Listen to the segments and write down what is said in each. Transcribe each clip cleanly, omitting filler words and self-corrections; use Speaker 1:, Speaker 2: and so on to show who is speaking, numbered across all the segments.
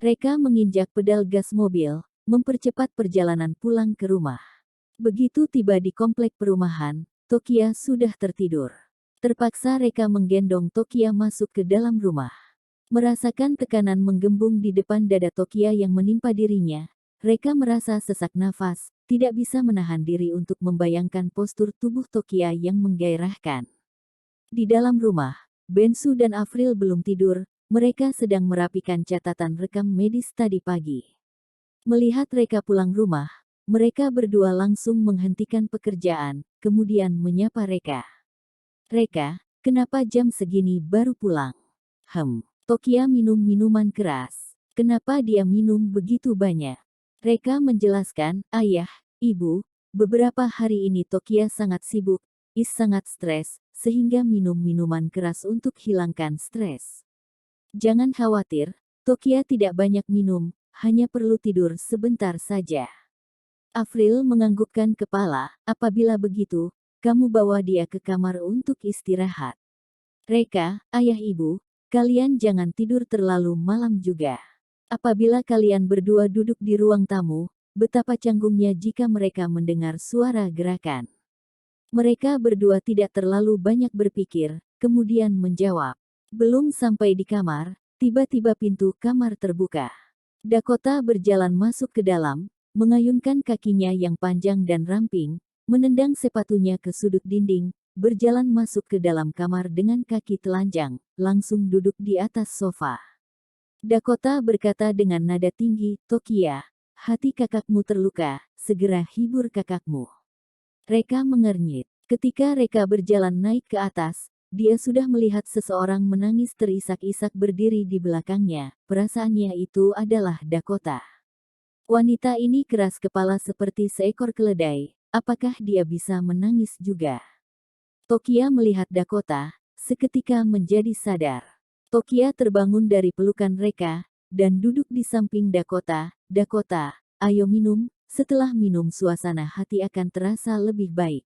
Speaker 1: Reka menginjak pedal gas mobil, mempercepat perjalanan pulang ke rumah. Begitu tiba di komplek perumahan, Tokia sudah tertidur. Terpaksa Reka menggendong Tokia masuk ke dalam rumah. Merasakan tekanan menggembung di depan dada Tokia yang menimpa dirinya, Reka merasa sesak nafas, tidak bisa menahan diri untuk membayangkan postur tubuh Tokia yang menggairahkan. Di dalam rumah, Bensu dan Afril belum tidur, mereka sedang merapikan catatan rekam medis tadi pagi. Melihat Reka pulang rumah, mereka berdua langsung menghentikan pekerjaan, kemudian menyapa Reka. "Reka, kenapa jam segini baru pulang?" Tokia minum minuman keras. "Kenapa dia minum begitu banyak?" Reka menjelaskan, "Ayah, Ibu, beberapa hari ini Tokia sangat sibuk, sangat stres, sehingga minum minuman keras untuk hilangkan stres. Jangan khawatir, Tokia tidak banyak minum, hanya perlu tidur sebentar saja." Afril menganggukkan kepala, "Apabila begitu, kamu bawa dia ke kamar untuk istirahat." "Reka, ayah ibu, kalian jangan tidur terlalu malam juga. Apabila kalian berdua duduk di ruang tamu, betapa canggungnya jika mereka mendengar suara gerakan." Mereka berdua tidak terlalu banyak berpikir, kemudian menjawab. Belum sampai di kamar, tiba-tiba pintu kamar terbuka. Dakota berjalan masuk ke dalam, mengayunkan kakinya yang panjang dan ramping, menendang sepatunya ke sudut dinding, berjalan masuk ke dalam kamar dengan kaki telanjang, langsung duduk di atas sofa. Dakota berkata dengan nada tinggi, "Tokia, hati kakakmu terluka, segera hibur kakakmu." Reka mengernyit. Ketika Reka berjalan naik ke atas, dia sudah melihat seseorang menangis terisak-isak berdiri di belakangnya. Perasaannya itu adalah Dakota. Wanita ini keras kepala seperti seekor keledai. Apakah dia bisa menangis juga? Tokia melihat Dakota, seketika menjadi sadar. Tokia terbangun dari pelukan Reka, dan duduk di samping Dakota. "Dakota, ayo minum, setelah minum suasana hati akan terasa lebih baik."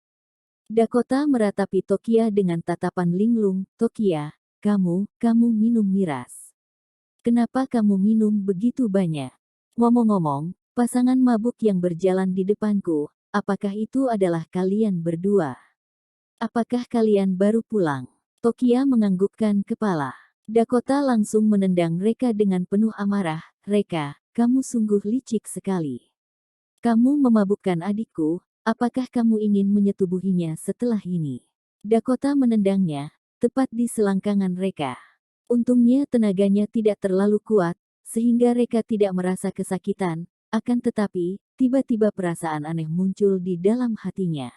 Speaker 1: Dakota meratapi Tokia dengan tatapan linglung. "Tokia, kamu minum miras. Kenapa kamu minum begitu banyak? Ngomong-ngomong, pasangan mabuk yang berjalan di depanku, apakah itu adalah kalian berdua? Apakah kalian baru pulang?" Tokia menganggukkan kepala. Dakota langsung menendang Reka dengan penuh amarah. "Reka, kamu sungguh licik sekali. Kamu memabukkan adikku, apakah kamu ingin menyetubuhinya setelah ini?" Dakota menendangnya, tepat di selangkangan Reka. Untungnya tenaganya tidak terlalu kuat, sehingga Reka tidak merasa kesakitan, akan tetapi, tiba-tiba perasaan aneh muncul di dalam hatinya.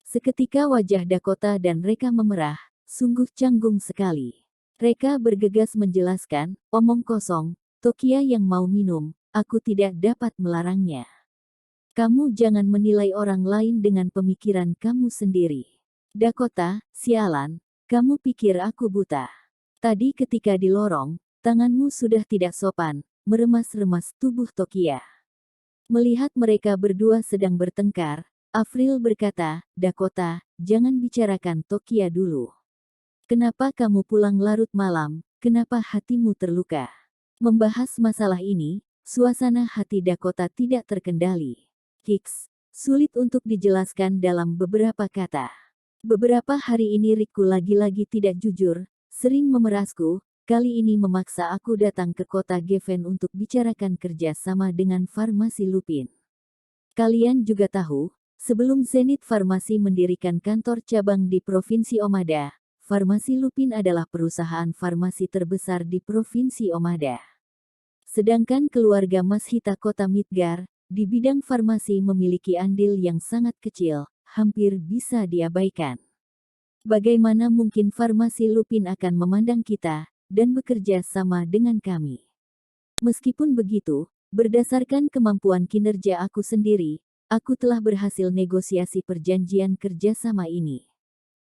Speaker 1: Seketika wajah Dakota dan Reka memerah, sungguh canggung sekali. Reka bergegas menjelaskan, "Omong kosong, Tokia yang mau minum, aku tidak dapat melarangnya. Kamu jangan menilai orang lain dengan pemikiran kamu sendiri." "Dakota, sialan, kamu pikir aku buta?" Tadi ketika di lorong, tanganmu sudah tidak sopan, meremas-remas tubuh Tokia. Melihat mereka berdua sedang bertengkar, Afril berkata, "Dakota, jangan bicarakan Tokia dulu. Kenapa kamu pulang larut malam, kenapa hatimu terluka?" Membahas masalah ini, suasana hati Dakota tidak terkendali. Sulit untuk dijelaskan dalam beberapa kata. "Beberapa hari ini Riku lagi-lagi tidak jujur, sering memerasku, kali ini memaksa aku datang ke kota Geven untuk bicarakan kerja sama dengan Farmasi Lupin. Kalian juga tahu, sebelum Zenith Farmasi mendirikan kantor cabang di Provinsi Omada, Farmasi Lupin adalah perusahaan farmasi terbesar di Provinsi Omada. Sedangkan keluarga Mashita Kota Midgar, di bidang farmasi memiliki andil yang sangat kecil, hampir bisa diabaikan. Bagaimana mungkin Farmasi Lupin akan memandang kita, dan bekerja sama dengan kami? Meskipun begitu, berdasarkan kemampuan kinerja aku sendiri, aku telah berhasil negosiasi perjanjian kerjasama ini.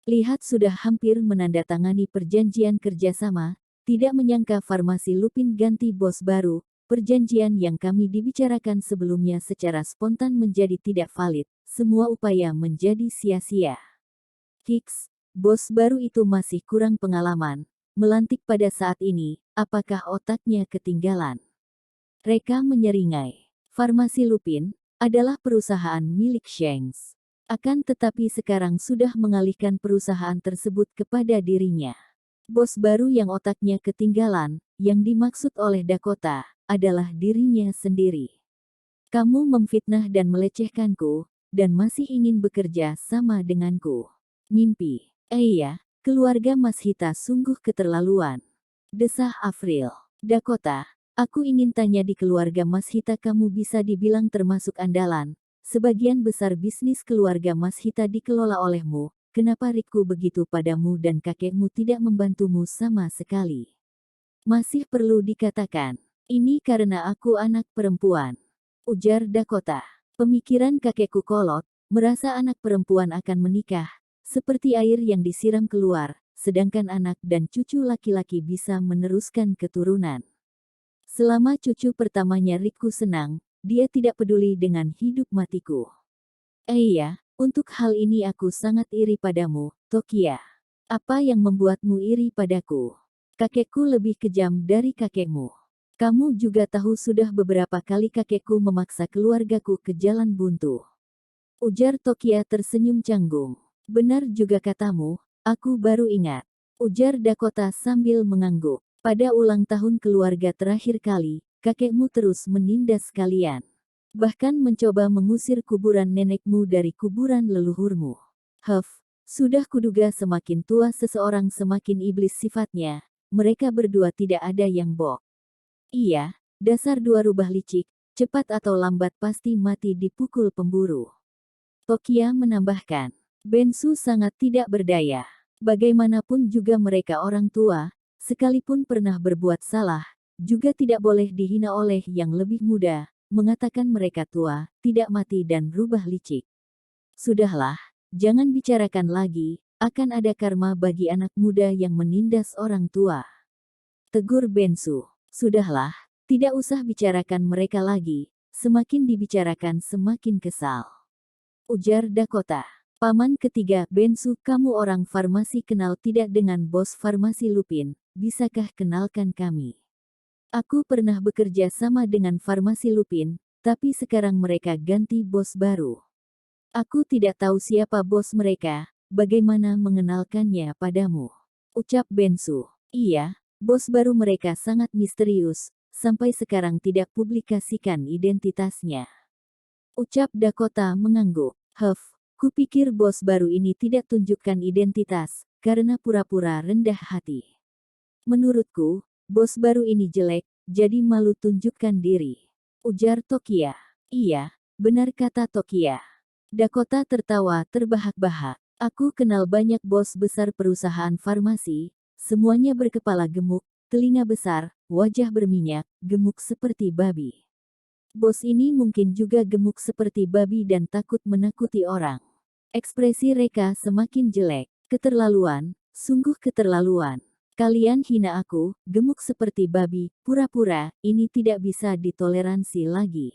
Speaker 1: Lihat sudah hampir menandatangani perjanjian kerjasama, tidak menyangka Farmasi Lupin ganti bos baru, perjanjian yang kami dibicarakan sebelumnya secara spontan menjadi tidak valid, semua upaya menjadi sia-sia. Bos baru itu masih kurang pengalaman, melantik pada saat ini, apakah otaknya ketinggalan? Reka menyeringai. Farmasi Lupin adalah perusahaan milik Shanks. Akan tetapi sekarang sudah mengalihkan perusahaan tersebut kepada dirinya. Bos baru yang otaknya ketinggalan, yang dimaksud oleh Dakota, adalah dirinya sendiri. Kamu memfitnah dan melecehkanku, dan masih ingin bekerja sama denganku. Mimpi. Iya, keluarga Mas Hita sungguh keterlaluan. Desah Afril. Dakota, aku ingin tanya di keluarga Mas Hita kamu bisa dibilang termasuk andalan. Sebagian besar bisnis keluarga Mas Hita dikelola olehmu, kenapa Riku begitu padamu dan kakekmu tidak membantumu sama sekali? Masih perlu dikatakan, ini karena aku anak perempuan. Ujar Dakota. Pemikiran kakekku kolot, merasa anak perempuan akan menikah, seperti air yang disiram keluar, sedangkan anak dan cucu laki-laki bisa meneruskan keturunan. Selama cucu pertamanya Riku senang, dia tidak peduli dengan hidup matiku. Iya, untuk hal ini aku sangat iri padamu, Tokia. Apa yang membuatmu iri padaku? Kakekku lebih kejam dari kakekmu. Kamu juga tahu sudah beberapa kali kakekku memaksa keluargaku ke jalan buntu. Ujar Tokia tersenyum canggung. Benar juga katamu, aku baru ingat. Ujar Dakota sambil mengangguk. Pada ulang tahun keluarga terakhir kali, kakekmu terus menindas kalian. Bahkan mencoba mengusir kuburan nenekmu dari kuburan leluhurmu. Sudah kuduga semakin tua seseorang semakin iblis sifatnya. Mereka berdua tidak ada yang bok. Iya, dasar dua rubah licik, cepat atau lambat pasti mati dipukul pemburu. Tokia menambahkan, Bensu sangat tidak berdaya. Bagaimanapun juga mereka orang tua, sekalipun pernah berbuat salah, juga tidak boleh dihina oleh yang lebih muda, mengatakan mereka tua, tidak mati dan rubah licik. Sudahlah, jangan bicarakan lagi, akan ada karma bagi anak muda yang menindas orang tua. Tegur Bensu. Sudahlah, tidak usah bicarakan mereka lagi, semakin dibicarakan semakin kesal. Ujar Dakota. Paman ketiga, Bensu, kamu orang farmasi kenal tidak dengan bos farmasi Lupin, bisakah kenalkan kami? Aku pernah bekerja sama dengan farmasi Lupin, tapi sekarang mereka ganti bos baru. Aku tidak tahu siapa bos mereka, bagaimana mengenalkannya padamu? Ucap Bensu. Iya, bos baru mereka sangat misterius, sampai sekarang tidak publikasikan identitasnya. Ucap Dakota mengangguk. Kupikir bos baru ini tidak tunjukkan identitas, karena pura-pura rendah hati. Menurutku, bos baru ini jelek, jadi malu tunjukkan diri. Ujar Tokia. Iya, benar kata Tokia. Dakota tertawa terbahak-bahak. Aku kenal banyak bos besar perusahaan farmasi, semuanya berkepala gemuk, telinga besar, wajah berminyak, gemuk seperti babi. Bos ini mungkin juga gemuk seperti babi dan takut menakuti orang. Ekspresi Reka semakin jelek. Keterlaluan, sungguh keterlaluan. Kalian hina aku, gemuk seperti babi, pura-pura, ini tidak bisa ditoleransi lagi.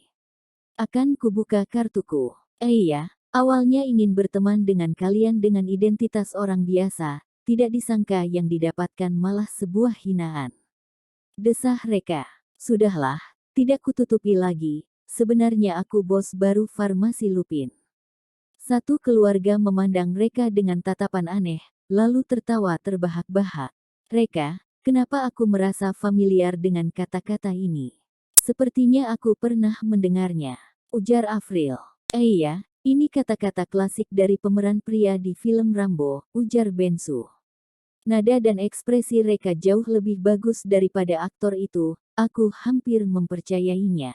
Speaker 1: Akan kubuka kartuku. Iya, awalnya ingin berteman dengan kalian dengan identitas orang biasa, tidak disangka yang didapatkan malah sebuah hinaan. Desah Reka. Sudahlah, tidak kututupi lagi, sebenarnya aku bos baru farmasi Lupin. Satu keluarga memandang Reka dengan tatapan aneh, lalu tertawa terbahak-bahak. Reka, kenapa aku merasa familiar dengan kata-kata ini? Sepertinya aku pernah mendengarnya. Ujar Afril. Iya, ini kata-kata klasik dari pemeran pria di film Rambo, ujar Bensu. Nada dan ekspresi Reka jauh lebih bagus daripada aktor itu, aku hampir mempercayainya.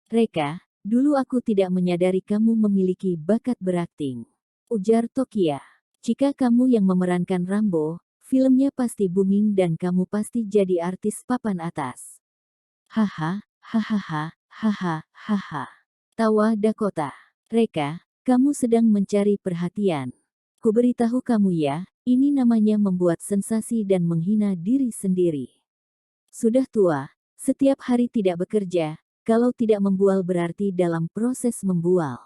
Speaker 1: Reka, dulu aku tidak menyadari kamu memiliki bakat berakting. Ujar Tokia. Jika kamu yang memerankan Rambo, filmnya pasti booming dan kamu pasti jadi artis papan atas. Haha, hahaha, haha, haha. Tawa Dakota. Reka, kamu sedang mencari perhatian. Kuberitahu kamu ya, ini namanya membuat sensasi dan menghina diri sendiri. Sudah tua, setiap hari tidak bekerja, kalau tidak membual berarti dalam proses membual.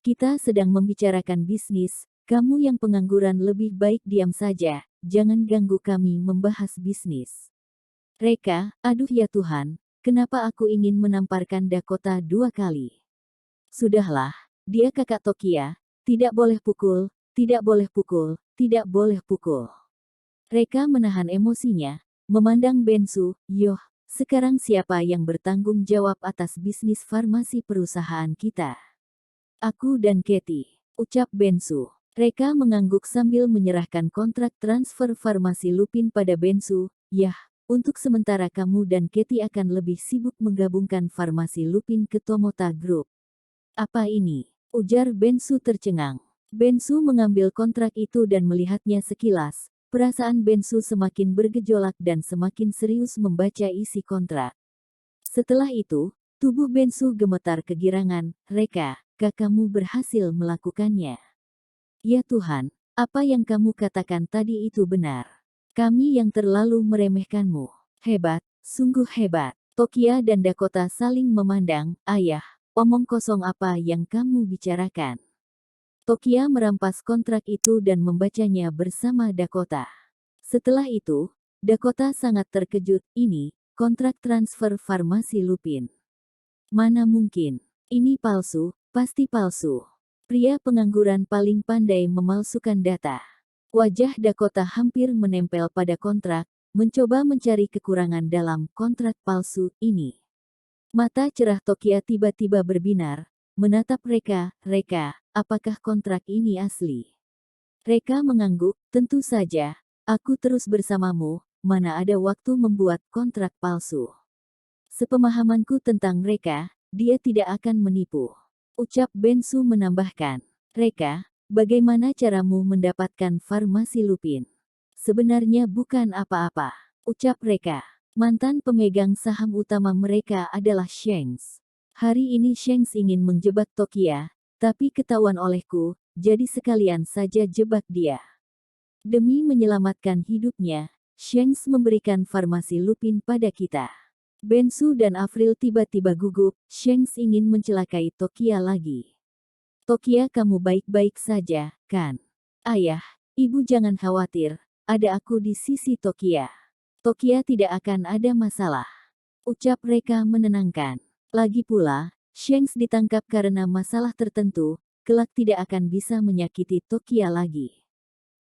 Speaker 1: Kita sedang membicarakan bisnis, kamu yang pengangguran lebih baik diam saja, jangan ganggu kami membahas bisnis. Reka, aduh ya Tuhan, kenapa aku ingin menamparkan Dakota 2 kali? Sudahlah, dia kakak Tokia, tidak boleh pukul, tidak boleh pukul, tidak boleh pukul. Reka menahan emosinya, memandang Bensu, yoh, sekarang siapa yang bertanggung jawab atas bisnis farmasi perusahaan kita? Aku dan Katie, ucap Bensu. Reka mengangguk sambil menyerahkan kontrak transfer farmasi Lupin pada Bensu. Yah, untuk sementara kamu dan Katie akan lebih sibuk menggabungkan farmasi Lupin ke Tomota Group. Apa ini? Ujar Bensu tercengang. Bensu mengambil kontrak itu dan melihatnya sekilas. Perasaan Bensu semakin bergejolak dan semakin serius membaca isi kontrak. Setelah itu, tubuh Bensu gemetar kegirangan. Reka, kakakmu berhasil melakukannya. Ya Tuhan, apa yang kamu katakan tadi itu benar. Kami yang terlalu meremehkanmu. Hebat, sungguh hebat. Tokia dan Dakota saling memandang. Ayah, omong kosong apa yang kamu bicarakan? Tokia merampas kontrak itu dan membacanya bersama Dakota. Setelah itu, Dakota sangat terkejut. Ini, kontrak transfer farmasi Lupin. Mana mungkin? Ini palsu, pasti palsu. Pria pengangguran paling pandai memalsukan data. Wajah Dakota hampir menempel pada kontrak, mencoba mencari kekurangan dalam kontrak palsu ini. Mata cerah Tokia tiba-tiba berbinar, menatap Reka. Reka, apakah kontrak ini asli? Reka mengangguk, tentu saja, aku terus bersamamu, mana ada waktu membuat kontrak palsu. Sepemahamanku tentang Reka, dia tidak akan menipu. Ucap Bensu menambahkan. Reka, bagaimana caramu mendapatkan farmasi Lupin? Sebenarnya bukan apa-apa. Ucap Reka. Mantan pemegang saham utama mereka adalah Shanks. Hari ini Shanks ingin menjebak Tokia, tapi ketahuan olehku, jadi sekalian saja jebak dia. Demi menyelamatkan hidupnya, Shanks memberikan farmasi Lupin pada kita. Bensu dan Avril tiba-tiba gugup. Shanks ingin mencelakai Tokia lagi. Tokia, kamu baik-baik saja, kan? Ayah, ibu jangan khawatir, ada aku di sisi Tokia. Tokia tidak akan ada masalah. Ucap Reka menenangkan. Lagi pula, Shanks ditangkap karena masalah tertentu, kelak tidak akan bisa menyakiti Tokia lagi.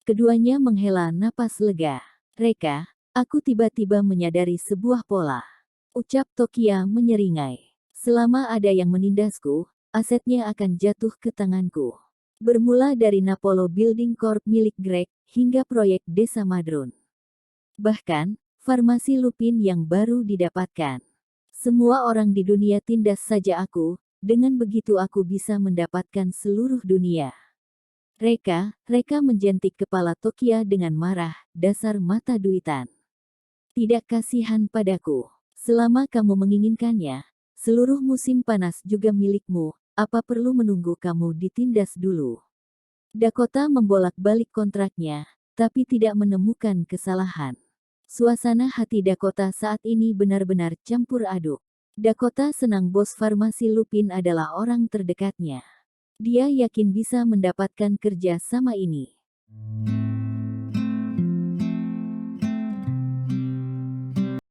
Speaker 1: Keduanya menghela napas lega. Reka, aku tiba-tiba menyadari sebuah pola. Ucap Tokia menyeringai. Selama ada yang menindasku, asetnya akan jatuh ke tanganku. Bermula dari Napolo Building Corp milik Greg, hingga proyek Desa Madrun. Bahkan, farmasi Lupin yang baru didapatkan. Semua orang di dunia tindas saja aku, dengan begitu aku bisa mendapatkan seluruh dunia. Reka menjentik kepala Tokia dengan marah, dasar mata duitan. Tidak kasihan padaku. Selama kamu menginginkannya, seluruh musim panas juga milikmu, apa perlu menunggu kamu ditindas dulu? Dakota membolak-balik kontraknya, tapi tidak menemukan kesalahan. Suasana hati Dakota saat ini benar-benar campur aduk. Dakota senang bos farmasi Lupin adalah orang terdekatnya. Dia yakin bisa mendapatkan kerja sama ini.